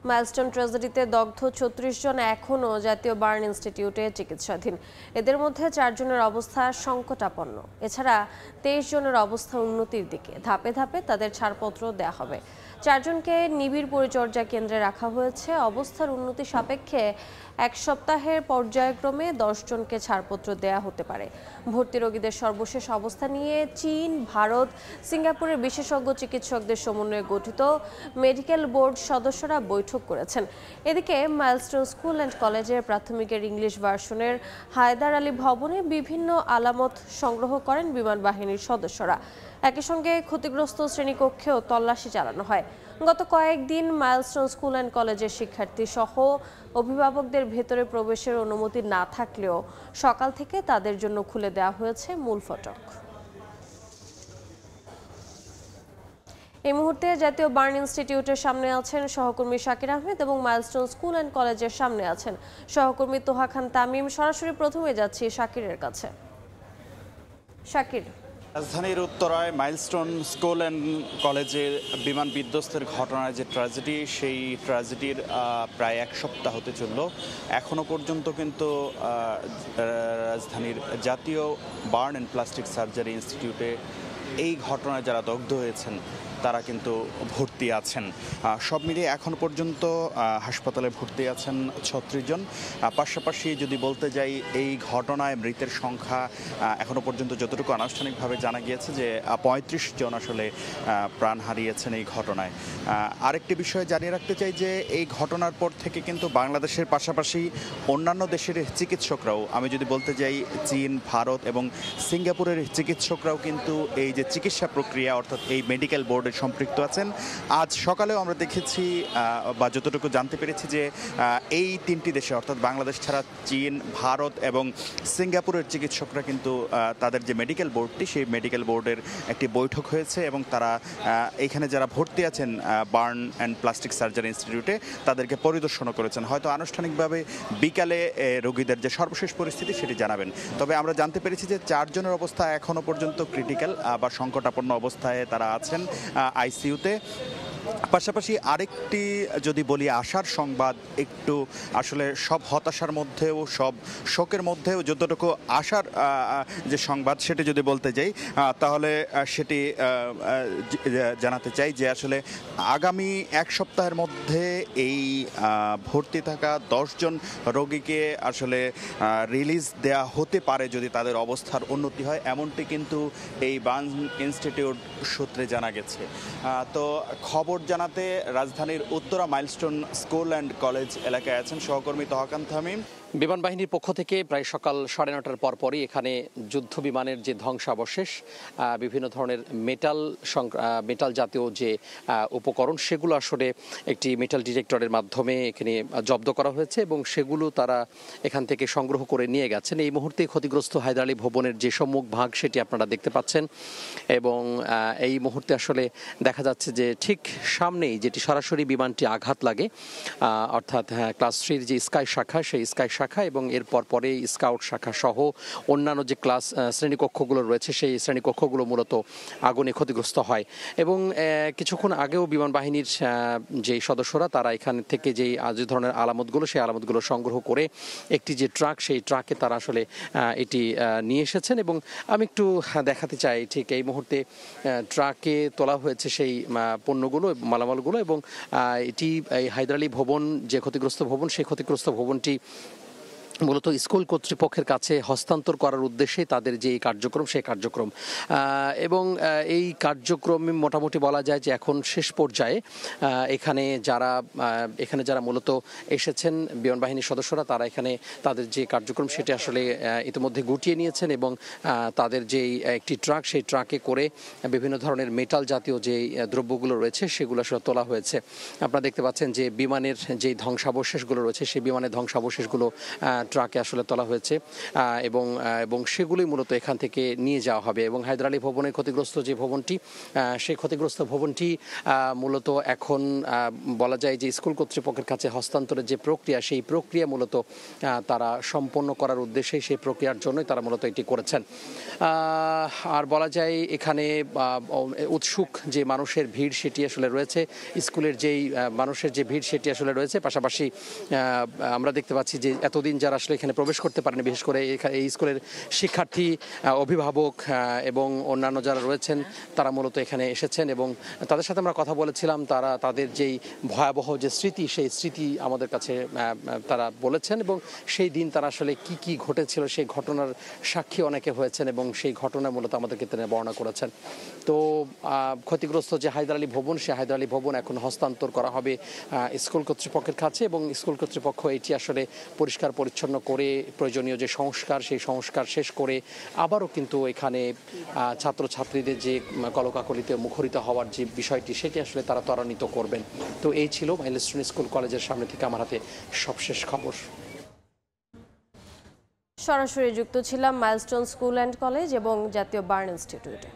Milestone ট্র্যাজেডিতে দগ্ধ ৩৬ জন এখনও জাতীয় বার্ন ইনস্টিটিউটে চিকিৎসাধীন। এদের মধ্যে ৪ জনের অবস্থা সংকটাপন্ন। এছাড়া ২৩ জনের অবস্থা উন্নতির দিকে। ধাপে ধাপে তাদের ছাড়পত্র দেওয়া হবে। ৪ জনকে নিবিড় পরিচর্যা কেন্দ্রে রাখা হয়েছে। অবস্থার উন্নতি সাপেক্ষে ১ সপ্তাহের পর্যায়ক্রমে ১০ জনকে ছাড়পত্র দেয়া হতে পারে। ভর্তি রোগীদের সর্বশেষ অবস্থা নিয়ে চীন, ভারত, সিঙ্গাপুরের বিশেষজ্ঞ চিকিৎসকদের সমন্বয়ে গঠিত মেডিকেল বোর্ড সদস্যরা বৈঠক করেছেন। এদিকে মাইলস্টোন স্কুল অ্যান্ড কলেজের প্রাথমিকের ইংলিশ ভার্সনের হায়দার আলী ভবনে বিভিন্ন আলামত সংগ্রহ করেন বিমান বাহিনীর সদস্যরা। একই সঙ্গে ক্ষতিগ্রস্ত শ্রেণীকক্ষেও তল্লাশি চালানো হয়। গত কয়েকদিন মাইলস্টোন স্কুল অ্যান্ড কলেজের শিক্ষার্থী সহ অভিভাবকদের ভেতরে প্রবেশের অনুমতি না থাকলেও সকাল থেকে তাদের জন্য খুলে দেওয়া হয়েছে মূল ফটক। এই মুহূর্তে জাতীয় বার্ন ইনস্টিটিউটের সামনে আছেন সহকর্মী শাকির আহমেদ এবং মাইলস্টোন স্কুল অ্যান্ড কলেজের সামনে আছেন সহকর্মী তোহা খান তামিম। সরাসরি প্রথমে যাচ্ছি শাকিরের কাছে। শাকির, রাজধানীর উত্তরায় মাইলস্টোন স্কুল অ্যান্ড কলেজের বিমান বিধ্বস্তের ঘটনায় যে ট্র্যাজেডি, সেই ট্র্যাজেডির প্রায় ১ সপ্তাহ হতে চলল। এখনও পর্যন্ত কিন্তু রাজধানীর জাতীয় বার্ন অ্যান্ড প্লাস্টিক সার্জারি ইনস্টিটিউটে এই ঘটনায় যারা দগ্ধ হয়েছেন তারা কিন্তু ভর্তি আছেন। সব মিলিয়ে এখন পর্যন্ত হাসপাতালে ভর্তি আছেন ৩৬ জন। পাশাপাশি যদি বলতে যাই, এই ঘটনায় মৃতের সংখ্যা এখনও পর্যন্ত যতটুকু আনুষ্ঠানিকভাবে জানা গিয়েছে যে ৩৫ জন আসলে প্রাণ হারিয়েছেন এই ঘটনায়। আরেকটি বিষয় জানিয়ে রাখতে চাই যে এই ঘটনার পর থেকে কিন্তু বাংলাদেশের পাশাপাশি অন্যান্য দেশের চিকিৎসকরাও, আমি যদি বলতে যাই চীন, ভারত এবং সিঙ্গাপুরের চিকিৎসকরাও কিন্তু এই যে চিকিৎসা প্রক্রিয়া অর্থাৎ এই মেডিকেল বোর্ডে সম্পৃক্ত আছেন। আজ সকালেও আমরা দেখেছি বা যতটুকু জানতে পেরেছি যে এই ৩টি দেশে অর্থাৎ বাংলাদেশ ছাড়া চীন, ভারত এবং সিঙ্গাপুরের চিকিৎসকরা কিন্তু তাদের যে মেডিকেল বোর্ডটি, সেই মেডিকেল বোর্ডের একটি বৈঠক হয়েছে এবং তারা এখানে যারা ভর্তি আছেন বার্ন অ্যান্ড প্লাস্টিক সার্জারি ইনস্টিটিউটে তাদেরকে পরিদর্শনও করেছেন। হয়তো আনুষ্ঠানিকভাবে বিকালে রোগীদের যে সর্বশেষ পরিস্থিতি সেটি জানাবেন। তবে আমরা জানতে পেরেছি যে ৪ জনের অবস্থা এখনও পর্যন্ত ক্রিটিক্যাল বা সংকটাপন্ন অবস্থায় তারা আছেন আইসিইউতে। পাশাপাশি আরেকটি যদি বলি আশার সংবাদ, একটু আসলে সব হতাশার মধ্যেও সব শোকের মধ্যেও যতটুকু আশার যে সংবাদ সেটি যদি বলতে যাই তাহলে সেটি জানাতে চাই যে আসলে আগামী ১ সপ্তাহের মধ্যে এই ভর্তি থাকা ১০ জন রোগীকে আসলে রিলিজ দেয়া হতে পারে যদি তাদের অবস্থার উন্নতি হয়, এমনটি কিন্তু এই বার্ন ইনস্টিটিউট সূত্রে জানা গেছে। তো খবর জানাতে রাজধানীর Uttara milestone school and college এলাকায় আছেন সহকর্মী তোহা খান তামিম। বিমান বাহিনীর পক্ষ থেকে প্রায় সকাল ৯:৩০টার পরপরই এখানে যুদ্ধ বিমানের যে ধ্বংসাবশেষ, বিভিন্ন ধরনের মেটাল জাতীয় যে উপকরণ, সেগুলো আসলে একটি মেটাল ডিটেক্টরের মাধ্যমে এখানে জব্দ করা হয়েছে এবং সেগুলো তারা এখান থেকে সংগ্রহ করে নিয়ে গেছেন। এই মুহূর্তে ক্ষতিগ্রস্ত হায়দার আলী ভবনের যে সম্মুখ ভাগ সেটি আপনারা দেখতে পাচ্ছেন এবং এই মুহূর্তে আসলে দেখা যাচ্ছে যে ঠিক সামনেই যেটি সরাসরি বিমানটি আঘাত লাগে, অর্থাৎ ক্লাস 3-র যে স্কাই শাখা, সেই স্কাই শাখা এবং এর পরে স্কাউট শাখা সহ অন্যান্য যে ক্লাস শ্রেণীকক্ষগুলো রয়েছে সেই শ্রেণীকক্ষগুলো মূলত আগুনে ক্ষতিগ্রস্ত হয়। এবং কিছুক্ষণ আগেও বিমান বাহিনীর যে সদস্যরা তারা এখান থেকে যেই যে ধরনের আলামতগুলো, সেই আলামতগুলো সংগ্রহ করে একটি যে ট্রাক, সেই ট্রাকে তারা আসলে এটি নিয়ে এসেছেন এবং আমি একটু দেখাতে চাই ঠিক এই মুহূর্তে ট্রাকে তোলা হয়েছে সেই পণ্যগুলো, মালামালগুলো এবং এটি এই হায়দার আলী ভবন যে ক্ষতিগ্রস্ত ভবন, সেই ক্ষতিগ্রস্ত ভবনটি মূলত স্কুল কর্তৃপক্ষের কাছে হস্তান্তর করার উদ্দেশ্যে তাদের যে কার্যক্রম, সেই কার্যক্রম এবং এই কার্যক্রম মোটামুটি বলা যায় যে এখন শেষ পর্যায়ে। এখানে যারা মূলত এসেছেন বিমান বাহিনীর সদস্যরা, তারা এখানে তাদের যে কার্যক্রম সেটি আসলে ইতিমধ্যে গুটিয়ে নিয়েছেন এবং তাদের যে একটি ট্রাক, সেই ট্রাকে করে বিভিন্ন ধরনের মেটাল জাতীয় যে দ্রব্যগুলো রয়েছে সেগুলো আসলে তোলা হয়েছে। আপনারা দেখতে পাচ্ছেন যে বিমানের যে ধ্বংসাবশেষগুলো রয়েছে, সেই বিমানের ধ্বংসাবশেষগুলো ট্রাকে আসলে তোলা হয়েছে এবং সেগুলোই মূলত এখান থেকে নিয়ে যাওয়া হবে। এবং হায়দার আলী ভবনের ক্ষতিগ্রস্ত যে ভবনটি, সেই ক্ষতিগ্রস্ত ভবনটি মূলত এখন বলা যায় যে স্কুল কর্তৃপক্ষের কাছে হস্তান্তরের যে প্রক্রিয়া, সেই প্রক্রিয়া মূলত তারা সম্পন্ন করার উদ্দেশ্যে, সেই প্রক্রিয়ার জন্যই তারা মূলত এটি করেছেন। আর বলা যায় এখানে উৎসুক যে মানুষের ভিড় সেটি আসলে রয়েছে, স্কুলের যেই মানুষের যে ভিড় সেটি আসলে রয়েছে। পাশাপাশি আমরা দেখতে পাচ্ছি যে এতদিন যারা আসলে এখানে প্রবেশ করতে পারেনি, বিশেষ করে এই স্কুলের শিক্ষার্থী, অভিভাবক এবং অন্যান্য যারা রয়েছেন, তারা মূলত এখানে এসেছেন এবং তাদের সাথে আমরা কথা বলেছিলাম। তারা তাদের যেই ভয়াবহ যে স্মৃতি, সেই স্মৃতি আমাদের কাছে তারা বলেছেন এবং সেই দিন তারা আসলে কি কি ঘটেছিল সেই ঘটনার সাক্ষী অনেকে হয়েছেন এবং সেই ঘটনা মূলত আমাদেরকে তিনি বর্ণনা করেছেন। তো ক্ষতিগ্রস্ত যে হায়দার আলী ভবন, সেই হায়দার আলী ভবন এখন হস্তান্তর করা হবে স্কুল কর্তৃপক্ষের কাছে এবং স্কুল কর্তৃপক্ষ এটি আসলে পরিষ্কার পরিচ্ছন্ন করে প্রয়োজনীয় যে সংস্কার, সেই সংস্কার শেষ করে আবারও কিন্তু এখানে ছাত্রছাত্রীদের যে কলকাকলিতে মুখরিত হওয়ার যে বিষয়টি, সেটি আসলে তারা ত্বরান্বিত করবেন। তো এই ছিল মাইলস্টোন স্কুল কলেজের সামনে থেকে আমার হাতে সবশেষ খবর। সরাসরি যুক্ত ছিলাম মাইলস্টোন স্কুল অ্যান্ড কলেজ এবং জাতীয় বার্ন ইনস্টিটিউটে।